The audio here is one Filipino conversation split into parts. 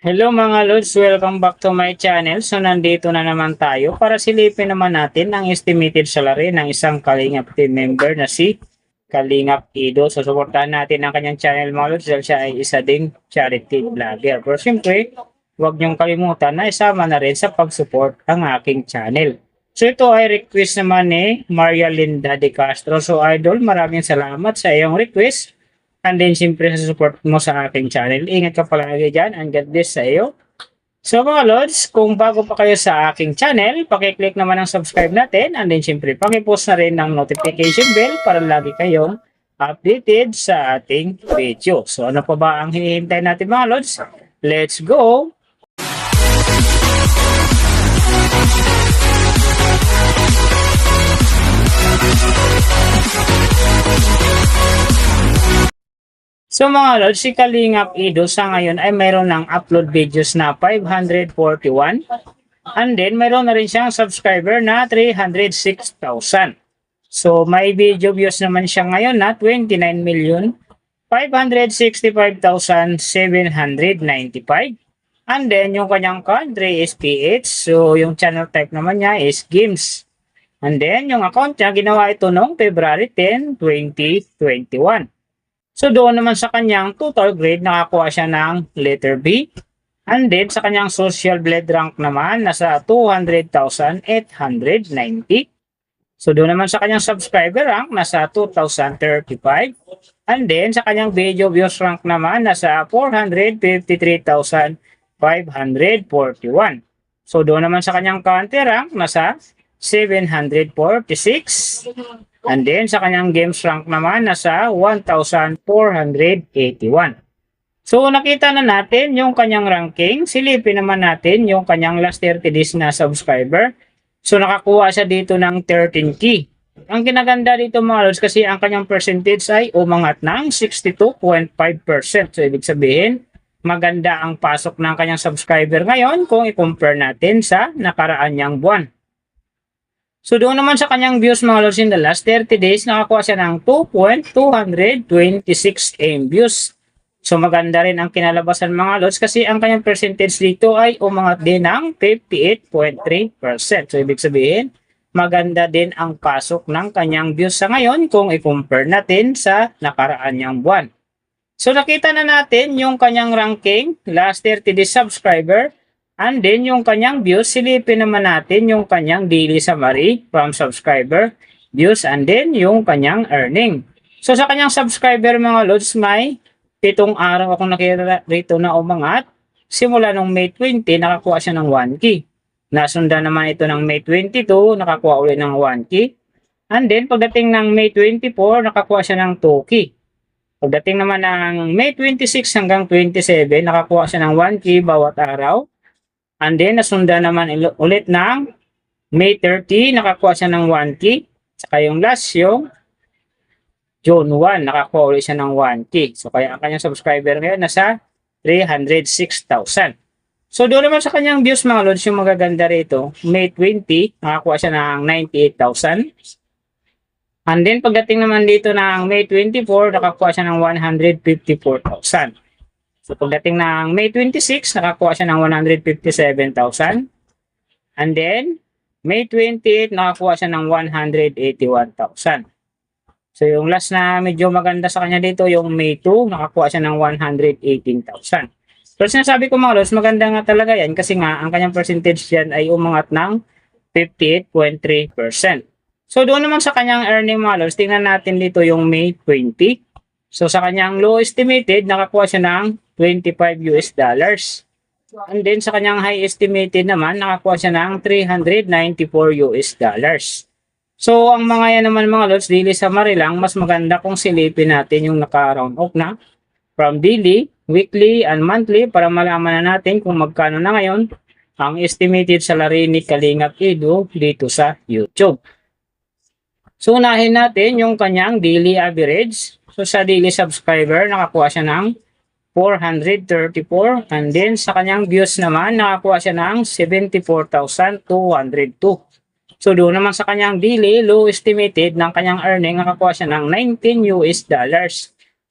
Hello mga Lods, welcome back to my channel. So nandito na naman tayo para silipin naman natin ang estimated salary ng isang Kalingap team member na si Kalingap Ido. So suportahan natin ang kanyang channel mga Lods dahil siya ay isa ding charity vlogger. Pero siyempre, huwag niyong kalimutan na isama na rin sa pag-support ang aking channel. So ito ay request naman ni Maria Linda de Castro. So idol, maraming salamat sa iyong request. And then, siyempre, sa support mo sa aking channel. Ingat ka palagi dyan. And God bless sa iyo. So, mga Lods, kung bago pa kayo sa aking channel, pakiclick naman ang subscribe natin. And then, siyempre, pakipost na rin ng notification bell para lagi kayong updated sa ating video. So, ano pa ba ang hinihintay natin, mga Lods? Let's go! So mga Lods, si Kalingap Ido sa ngayon ay mayroon ng upload videos na 541. And then mayroon na rin siyang subscriber na 306,000. So may video views naman siya ngayon na 29,565,795. And then yung kanyang country is PH. So yung channel type naman niya is games. And then yung account niya ginawa ito noong February 10, 2021. So doon naman sa kanyang total grade, nakakuha siya ng letter B. And then sa kanyang social blade rank naman, nasa 200,890. So doon naman sa kanyang subscriber rank, nasa 2,035. And then sa kanyang video views rank naman, nasa 453,541. So doon naman sa kanyang country rank, nasa 746. And then, sa kanyang games rank naman, nasa 1,481. So, nakita na natin yung kanyang ranking. Silipin naman natin yung kanyang last 30 days na subscriber. So, nakakuha siya dito ng 13K. Ang kinaganda dito mga Lods, kasi ang kanyang percentage ay umangat ng 62.5%. So, ibig sabihin, maganda ang pasok ng kanyang subscriber ngayon kung i-compare natin sa nakaraan niyang buwan. So doon naman sa kanyang views mga Lods in the last 30 days, nakakuha siya ng 2.226 M views. So maganda rin ang kinalabasan mga Lods kasi ang kanyang percentage dito ay umangat din ng 58.3%. So ibig sabihin, maganda din ang pasok ng kanyang views sa ngayon kung i-compare natin sa nakaraan niyang buwan. So nakita na natin yung kanyang ranking, last 30 days subscriber. And then, yung kanyang views, silipin naman natin yung kanyang daily summary from subscriber, views, and then yung kanyang earning. So, sa kanyang subscriber mga Lods, may 7 araw akong nakita rito na umangat. Simula nung May 20, nakakuha siya ng 1K. Nasundan naman ito ng May 22, nakakuha ulit ng 1K. And then, pagdating ng May 24, nakakuha siya ng 2K. Pagdating naman ng May 26 hanggang 27, nakakuha siya ng 1K bawat araw. And then, nasundan naman ulit ng May 30, nakakuha siya ng 1K. Saka yung last, yung June 1, nakakuha ulit siya ng 1K. So, kaya ang kanyang subscriber ngayon nasa 306,000. So, doon naman sa kanyang views mga Lods, yung magaganda rito, May 20, nakakuha siya ng 98,000. And then, pagdating naman dito ng May 24, nakakuha siya ng 154,000. So, pagdating ng May 26, nakakuha siya ng 157,000. And then, May 28, nakakuha siya ng 181,000. So, yung last na medyo maganda sa kanya dito, yung May 2, nakakuha siya ng 118,000. So, sinasabi ko mga Lods, maganda nga talaga yan kasi nga, ang kanyang percentage yan ay umangat ng 58.3%. So, doon naman sa kanyang earning mga Lods, tingnan natin dito yung May 20. So, sa kanyang low estimated, nakakuha siya ng $25. And then, sa kanyang high estimated naman, nakakuha siya ng $394. So, ang mga yan naman mga Lods, daily summary lang, mas maganda kung silipin natin yung naka-round off na from daily, weekly, and monthly para malaman na natin kung magkano na ngayon ang estimated salary ni Kalingap Ido dito sa YouTube. So, unahin natin yung kanyang daily average. So, sa daily subscriber, nakakuha siya ng 434. And then, sa kanyang views naman, nakakuha siya ng 74,202. So, doon naman sa kanyang daily, low estimated ng kanyang earning, nakakuha siya ng $19.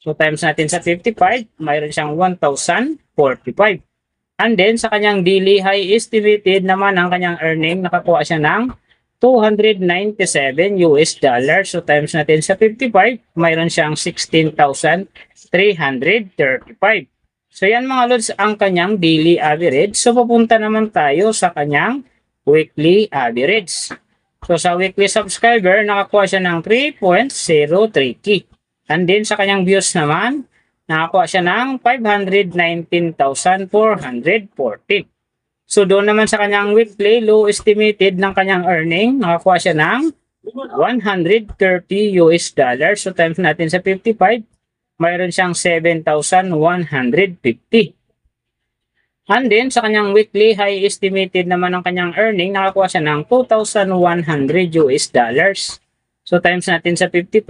So, times natin sa 55, mayroon siyang 1,045. And then sa kanyang daily high estimated naman ang kanyang earning, nakakuha siya ng $297. So times natin sa 55, mayroon siyang 16,335. So yan mga lods ang kanyang daily average. So pupunta naman tayo sa kanyang weekly average. So sa weekly subscriber, nakakuha siya ng 3.03k. And then sa kanyang views naman, nakakuha siya ng 519,440. So doon naman sa kanyang weekly low estimated ng kanyang earning, nakakuha siya ng $130. So times natin sa 55, mayroon siyang 7,150. And then sa kanyang weekly high estimated naman ng kanyang earning, nakakuha siya ng $2,100. So times natin sa 55,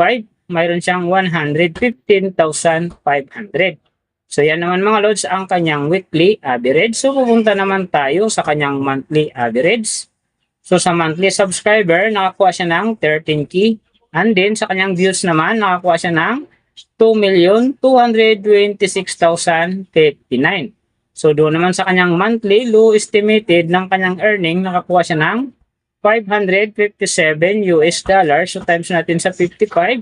mayroon siyang 115,500. So yan naman mga lods ang kanyang weekly average. So pupunta naman tayo sa kanyang monthly average. So sa monthly subscriber, nakakuha siya ng 13k. And then sa kanyang views naman, nakakuha siya ng 2,226,059. So doon naman sa kanyang monthly low estimated ng kanyang earning, nakakuha siya ng $557. So times natin sa 55,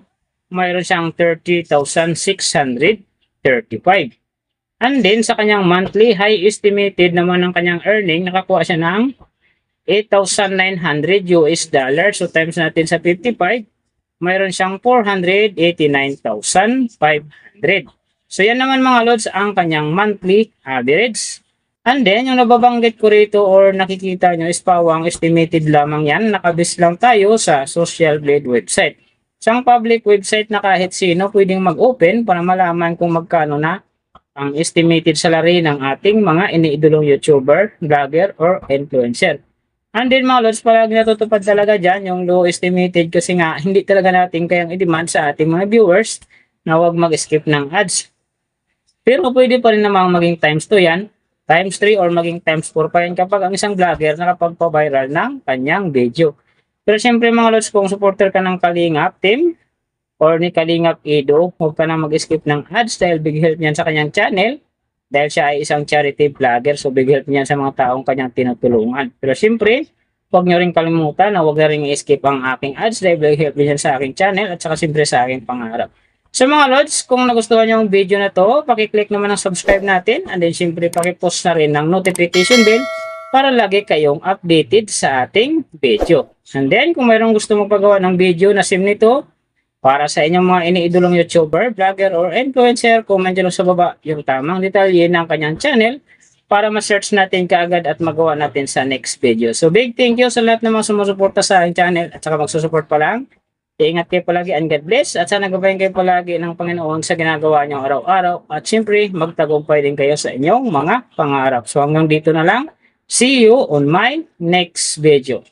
mayroon siyang 30,635. And then sa kanyang monthly high estimated naman ng kanyang earning, nakakuha siya ng $8,900. So times natin sa 55, mayroon siyang 489,500. So yan naman mga lods ang kanyang monthly average. And then yung nababanggit ko rito or nakikita nyo is pawang estimated lamang yan. Nakabase lang tayo sa Social Blade website. Isang public website na kahit sino pwedeng mag-open para malaman kung magkano na ang estimated salary ng ating mga iniidolong YouTuber, vlogger, or influencer. And then mga lods, palagi natutupad talaga dyan yung low estimated kasi nga hindi talaga natin kayang i-demand sa ating mga viewers na huwag mag-skip ng ads. Pero pwede pa rin namang maging times 2 yan, times 3 or maging times 4 pa yan kapag ang isang vlogger nakapagpa-viral ng kanyang video. Pero syempre mga lods, kung supporter ka ng Kalingap team or ni Kalingap Edo, huwag ka na mag-skip ng ads dahil big help niyan sa kanyang channel dahil siya ay isang charity vlogger, so big help niyan sa mga taong kanyang tinutulungan. Pero syempre, huwag nyo rin kalimutan na huwag na rin i-skip ang aking ads dahil big help niyan sa aking channel at saka syempre sa aking pangarap. So mga lods, kung nagustuhan nyo ang video na to, pakiclick naman ang subscribe natin and then syempre pakipost na rin ng notification bell para lagi kayong updated sa ating video. And then kung mayroong gusto magpagawa ng video na sim nito para sa inyong mga iniidolong YouTuber, vlogger, or influencer, comment nyo sa baba yung tamang detalye ng kanyang channel para ma-search natin kaagad at magawa natin sa next video. So big thank you sa lahat ng mga sumusuporta sa aking channel at saka magsusupport pa lang. Ingat kayo palagi and God bless at sana gabayan kayo palagi ng Panginoon sa ginagawa niyo araw-araw at siyempre magtagumpay din kayo sa inyong mga pangarap. So hanggang dito na lang. See you on my next video.